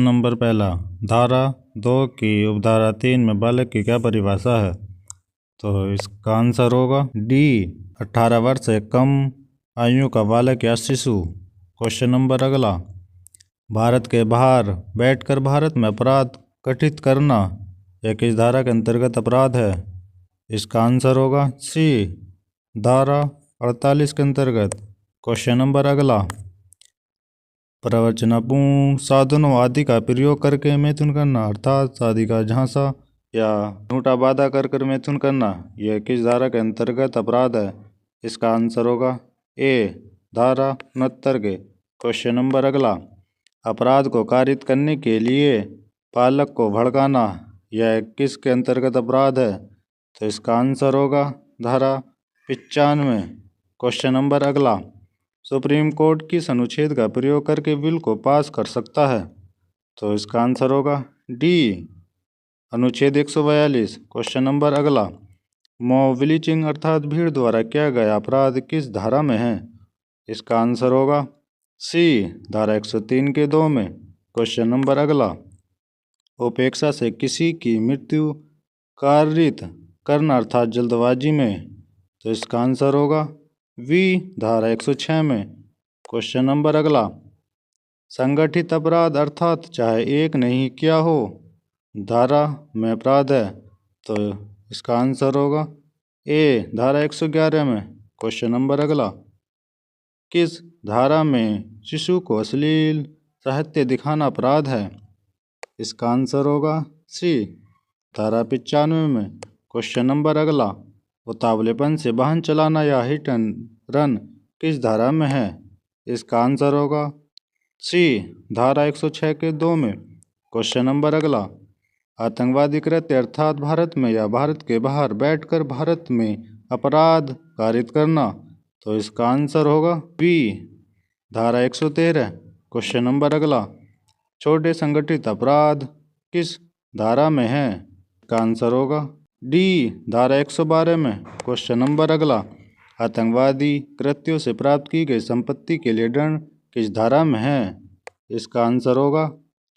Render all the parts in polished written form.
Number पहला, धारा 2 की उपधारा 3 में बालक की क्या परिभाषा है? तो इसका आंसर होगा डी, 18 वर्ष से कम आयु का बालक या शिशु। क्वेश्चन नंबर अगला, भारत के बाहर बैठकर भारत में अपराध घटित करना यह किस धारा के अंतर्गत अपराध है? इसका आंसर होगा सी, धारा 48 के अंतर्गत। क्वेश्चन नंबर अगला, प्रवचनापूर्ण साधनों आदि का प्रयोग करके मैथुन करना अर्थात शादी का झांसा या झूठा वादा कर मैथुन करना यह किस धारा के अंतर्गत अपराध है? इसका आंसर होगा ए, धारा 69 के। क्वेश्चन नंबर अगला, अपराध को कारित करने के लिए पालक को भड़काना यह किसके अंतर्गत अपराध है? तो इसका आंसर होगा धारा 95। क्वेश्चन नंबर अगला, सुप्रीम कोर्ट किस अनुच्छेद का प्रयोग करके बिल को पास कर सकता है? तो इसका आंसर होगा डी, अनुच्छेद 142। क्वेश्चन नंबर अगला, मॉब लिंचिंग अर्थात भीड़ द्वारा किया गया अपराध किस धारा में है? इसका आंसर होगा सी, धारा 103 के 2 में। क्वेश्चन नंबर अगला, उपेक्षा से किसी की मृत्यु कारित करना अर्थात जल्दबाजी में, तो इसका आंसर होगा वी, धारा 106 में। क्वेश्चन नंबर अगला, संगठित अपराध अर्थात चाहे एक नहीं किया हो धारा में अपराध है, तो इसका आंसर होगा ए, धारा 111 में। क्वेश्चन नंबर अगला, किस धारा में शिशु को अश्लील साहित्य दिखाना अपराध है? इसका आंसर होगा सी, धारा 95 में। क्वेश्चन नंबर अगला, उतावलेपन से वाहन चलाना या हिट एंड रन किस धारा में है? इसका आंसर होगा सी, धारा 106 के 2 में। क्वेश्चन नंबर अगला, आतंकवादी कृत्य अर्थात भारत में या भारत के बाहर बैठकर भारत में अपराध कारित करना, तो इसका आंसर होगा बी, धारा 113। क्वेश्चन नंबर अगला, छोटे संगठित अपराध किस धारा में है? इसका आंसर होगा डी, धारा 112 में। क्वेश्चन नंबर अगला, आतंकवादी कृत्यों से प्राप्त की गई संपत्ति के लिए दंड किस धारा में है? इसका आंसर होगा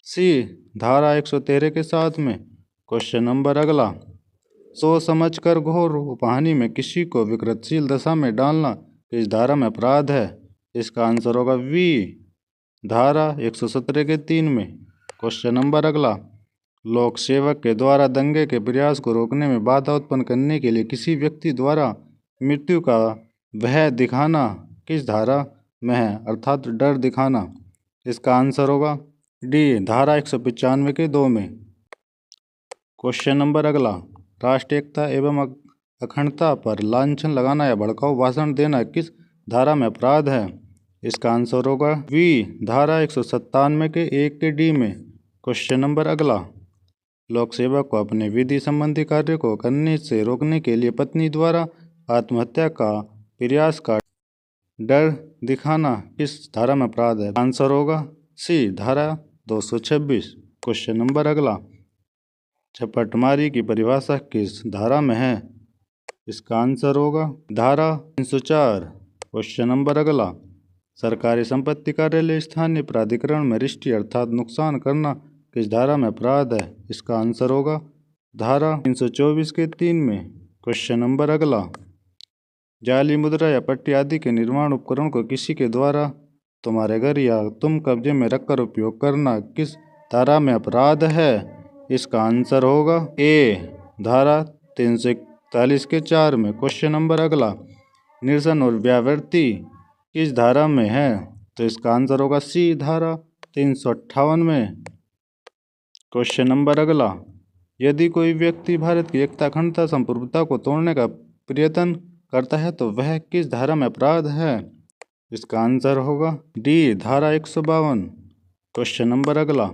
सी, धारा 113 के 7 में। क्वेश्चन नंबर अगला, सोच समझकर घोर उपहानि में किसी को विकृतशील दशा में डालना किस धारा में अपराध है? इसका आंसर होगा वी, धारा 117 के 3 में। क्वेश्चन नंबर अगला, लोक सेवक के द्वारा दंगे के प्रयास को रोकने में बाधा उत्पन्न करने के लिए किसी व्यक्ति द्वारा मृत्यु का भय दिखाना किस धारा में है अर्थात डर दिखाना? इसका आंसर होगा डी, धारा 195 के 2 में। क्वेश्चन नंबर अगला, राष्ट्रीय एकता एवं अखंडता पर लांछन लगाना या भड़काऊ भाषण देना किस धारा में अपराध है? इसका आंसर होगा वी, धारा 197 के 1 के डी में। क्वेश्चन नंबर अगला, लोक सेवक को अपने विधि संबंधी कार्य को करने से रोकने के लिए पत्नी द्वारा आत्महत्या का प्रयास का डर दिखाना किस धारा में अपराध है? आंसर होगा सी, धारा 226। क्वेश्चन नंबर अगला, झपटमारी की परिभाषा किस धारा में है? इसका आंसर होगा धारा 304। क्वेश्चन नंबर अगला, सरकारी संपत्ति कार्यालय स्थानीय प्राधिकरण में रिष्टि अर्थात नुकसान करना किस धारा में अपराध है? इसका आंसर होगा धारा 324 के 3 में। क्वेश्चन नंबर अगला, जाली मुद्रा या पट्टी आदि के निर्माण उपकरण को किसी के द्वारा तुम्हारे घर या तुम कब्जे में रखकर उपयोग करना किस धारा में अपराध है? इसका आंसर होगा ए, धारा 341 के 4 में। क्वेश्चन नंबर अगला, निरसन और व्यावृत्ति किस धारा में है? तो इसका आंसर होगा सी, धारा 358 में। क्वेश्चन नंबर अगला, यदि कोई व्यक्ति भारत की एकता अखंडता संप्रभुता को तोड़ने का प्रयत्न करता है तो वह किस धारा में अपराध है? इसका आंसर होगा डी, धारा 152। क्वेश्चन नंबर अगला,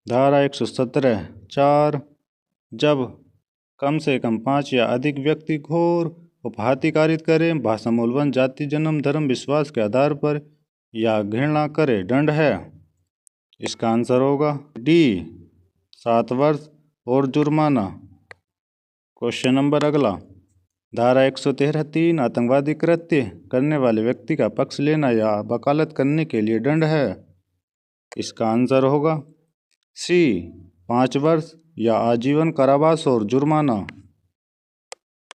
धारा 117 4, जब कम से कम 5 या अधिक व्यक्ति घोर उपहाति कारित करें, भाषा मूलवन जाति जन्म धर्म विश्वास के आधार पर या घृणा करे दंड है? इसका आंसर होगा डी, 7 वर्ष और जुर्माना। क्वेश्चन नंबर अगला, धारा 113 3, आतंकवादी कृत्य करने वाले व्यक्ति का पक्ष लेना या वकालत करने के लिए दंड है? इसका आंसर होगा सी 5 वर्ष या आजीवन कारावास और जुर्माना।